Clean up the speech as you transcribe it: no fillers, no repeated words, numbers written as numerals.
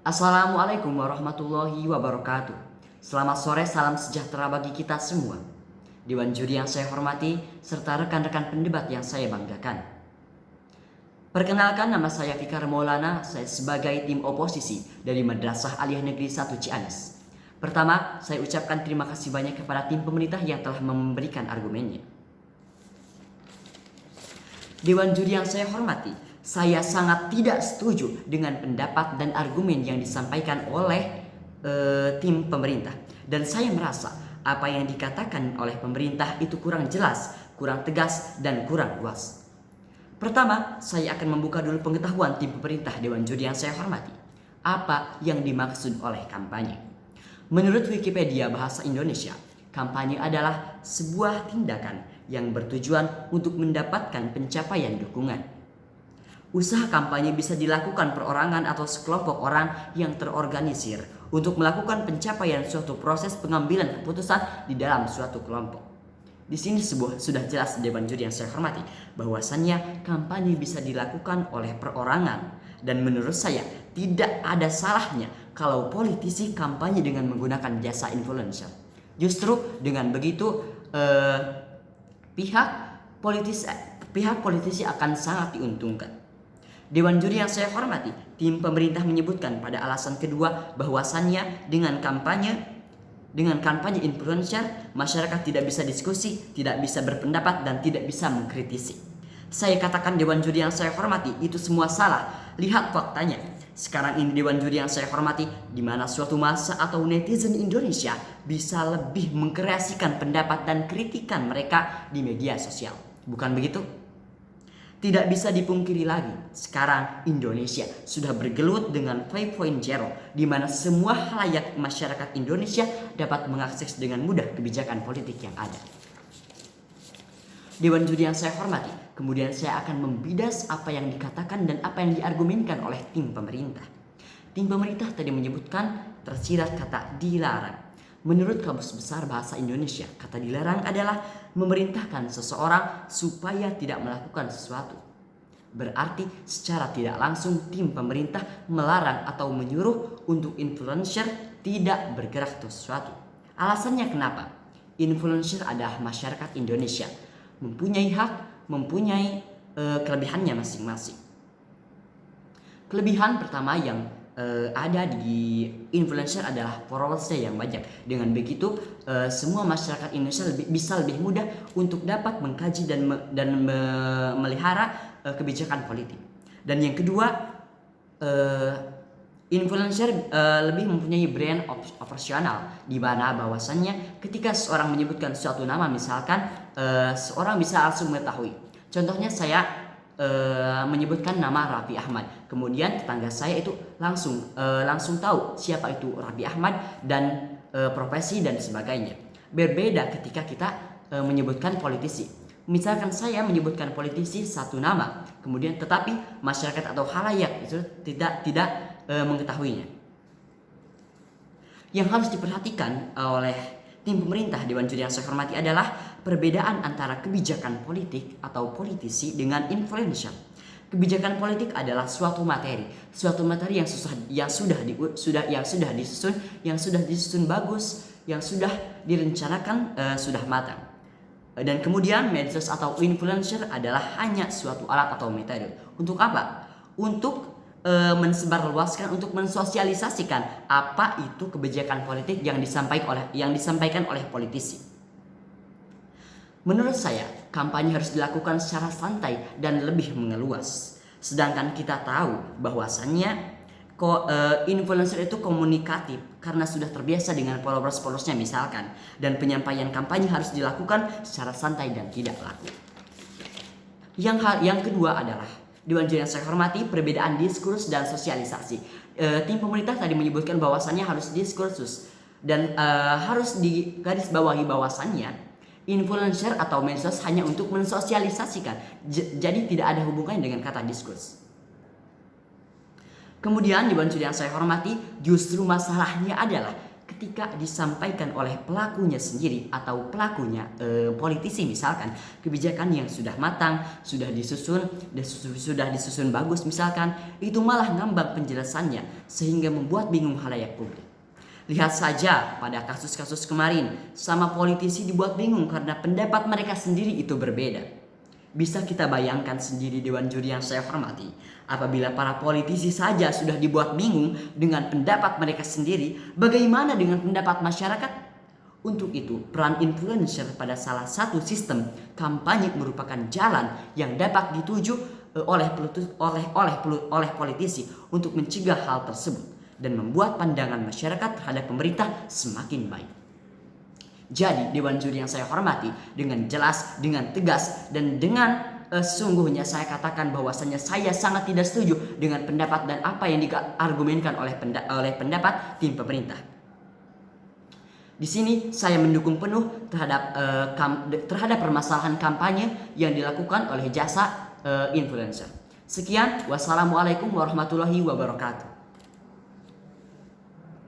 Assalamualaikum warahmatullahi wabarakatuh. Selamat sore, salam sejahtera bagi kita semua. Dewan juri yang saya hormati, serta rekan-rekan pendebat yang saya banggakan. Perkenalkan, nama saya Fikar Maulana, saya sebagai tim oposisi dari Madrasah Aliyah Negeri 1 Ciamis. Pertama, saya ucapkan terima kasih banyak kepada tim pemerintah yang telah memberikan argumennya. Dewan juri yang saya hormati, saya sangat tidak setuju dengan pendapat dan argumen yang disampaikan oleh tim pemerintah. Dan saya merasa apa yang dikatakan oleh pemerintah itu kurang jelas, kurang tegas, dan kurang luas. Pertama, saya akan membuka dulu pengetahuan tim pemerintah Dewan Juri yang saya hormati. Apa yang dimaksud oleh kampanye? Menurut Wikipedia Bahasa Indonesia, kampanye adalah sebuah tindakan yang bertujuan untuk mendapatkan pencapaian dukungan. Usaha kampanye bisa dilakukan perorangan atau sekelompok orang yang terorganisir untuk melakukan pencapaian suatu proses pengambilan keputusan di dalam suatu kelompok. Di sini sudah jelas Dewan Juri yang saya hormati bahwasannya kampanye bisa dilakukan oleh perorangan, dan menurut saya tidak ada salahnya kalau politisi kampanye dengan menggunakan jasa influencer. Justru dengan begitu pihak politisi akan sangat diuntungkan. Dewan juri yang saya hormati, tim pemerintah menyebutkan pada alasan kedua bahwasannya dengan kampanye influencer, masyarakat tidak bisa diskusi, tidak bisa berpendapat, dan tidak bisa mengkritisi. Saya katakan Dewan juri yang saya hormati, itu semua salah. Lihat faktanya. Sekarang ini Dewan juri yang saya hormati, di mana suatu masa atau netizen Indonesia bisa lebih mengkreasikan pendapat dan kritikan mereka di media sosial. Bukan begitu? Tidak bisa dipungkiri lagi, sekarang Indonesia sudah bergelut dengan 5.0, di mana semua halayak masyarakat Indonesia dapat mengakses dengan mudah kebijakan politik yang ada. Dewan juri yang saya hormati, kemudian saya akan membidas apa yang dikatakan dan apa yang diargumenkan oleh tim pemerintah. Tim pemerintah tadi menyebutkan tersirat kata dilarang. Menurut Kamus Besar Bahasa Indonesia, kata dilarang adalah memerintahkan seseorang supaya tidak melakukan sesuatu. Berarti secara tidak langsung tim pemerintah melarang atau menyuruh untuk influencer tidak bergerak ke sesuatu. Alasannya kenapa? Influencer adalah masyarakat Indonesia, mempunyai hak, mempunyai kelebihannya masing-masing. Kelebihan pertama yang ada di influencer adalah followersnya yang banyak. Dengan begitu semua masyarakat Indonesia bisa lebih mudah untuk dapat mengkaji dan memelihara kebijakan politik. Dan yang kedua, influencer lebih mempunyai brand operasional, di mana bahwasannya ketika seorang menyebutkan suatu nama, misalkan seorang bisa langsung mengetahui. Contohnya saya menyebutkan nama Raffi Ahmad, kemudian tetangga saya itu langsung tahu siapa itu Raffi Ahmad dan profesi dan sebagainya. Berbeda ketika kita menyebutkan politisi. Misalkan saya menyebutkan politisi satu nama, kemudian tetapi masyarakat atau halayak itu tidak mengetahuinya. Yang harus diperhatikan oleh tim pemerintah Dewan Juri yang saya hormati adalah perbedaan antara kebijakan politik atau politisi dengan influencer. Kebijakan politik adalah suatu materi yang sudah disusun bagus, yang sudah direncanakan sudah matang. Dan kemudian medsos atau influencer adalah hanya suatu alat atau metode. Untuk apa? Untuk mensebarluaskan, untuk mensosialisasikan apa itu kebijakan politik yang disampaikan oleh politisi. Menurut saya, kampanye harus dilakukan secara santai dan lebih mengeluas. Sedangkan kita tahu bahwasannya influencer itu komunikatif karena sudah terbiasa dengan followers-followersnya misalkan, dan penyampaian kampanye harus dilakukan secara santai dan tidak laku. Yang kedua adalah, Dewan Juri yang saya hormati, perbedaan diskursus dan sosialisasi. Tim pemerintah tadi menyebutkan bahwasannya harus diskursus dan harus digarisbawahi bahwasannya influencer atau medsos hanya untuk mensosialisasikan, jadi tidak ada hubungannya dengan kata diskurs. Kemudian Dewan Juri yang saya hormati, justru masalahnya adalah ketika disampaikan oleh pelakunya sendiri atau pelakunya politisi misalkan, kebijakan yang sudah matang, sudah disusun bagus misalkan, itu malah ngambang penjelasannya sehingga membuat bingung halayak publik. Lihat saja pada kasus-kasus kemarin, sama politisi dibuat bingung karena pendapat mereka sendiri itu berbeda. Bisa kita bayangkan sendiri Dewan Juri yang saya hormati, apabila para politisi saja sudah dibuat bingung dengan pendapat mereka sendiri, bagaimana dengan pendapat masyarakat? Untuk itu, peran influencer pada salah satu sistem kampanye merupakan jalan yang dapat dituju oleh politisi untuk mencegah hal tersebut dan membuat pandangan masyarakat terhadap pemerintah semakin baik. Jadi Dewan Juri yang saya hormati, dengan jelas, dengan tegas, dan dengan sesungguhnya saya katakan bahwasanya saya sangat tidak setuju dengan pendapat dan apa yang diargumenkan oleh pendapat tim pemerintah. Di sini saya mendukung penuh terhadap permasalahan kampanye yang dilakukan oleh jasa influencer. Sekian, wassalamualaikum warahmatullahi wabarakatuh.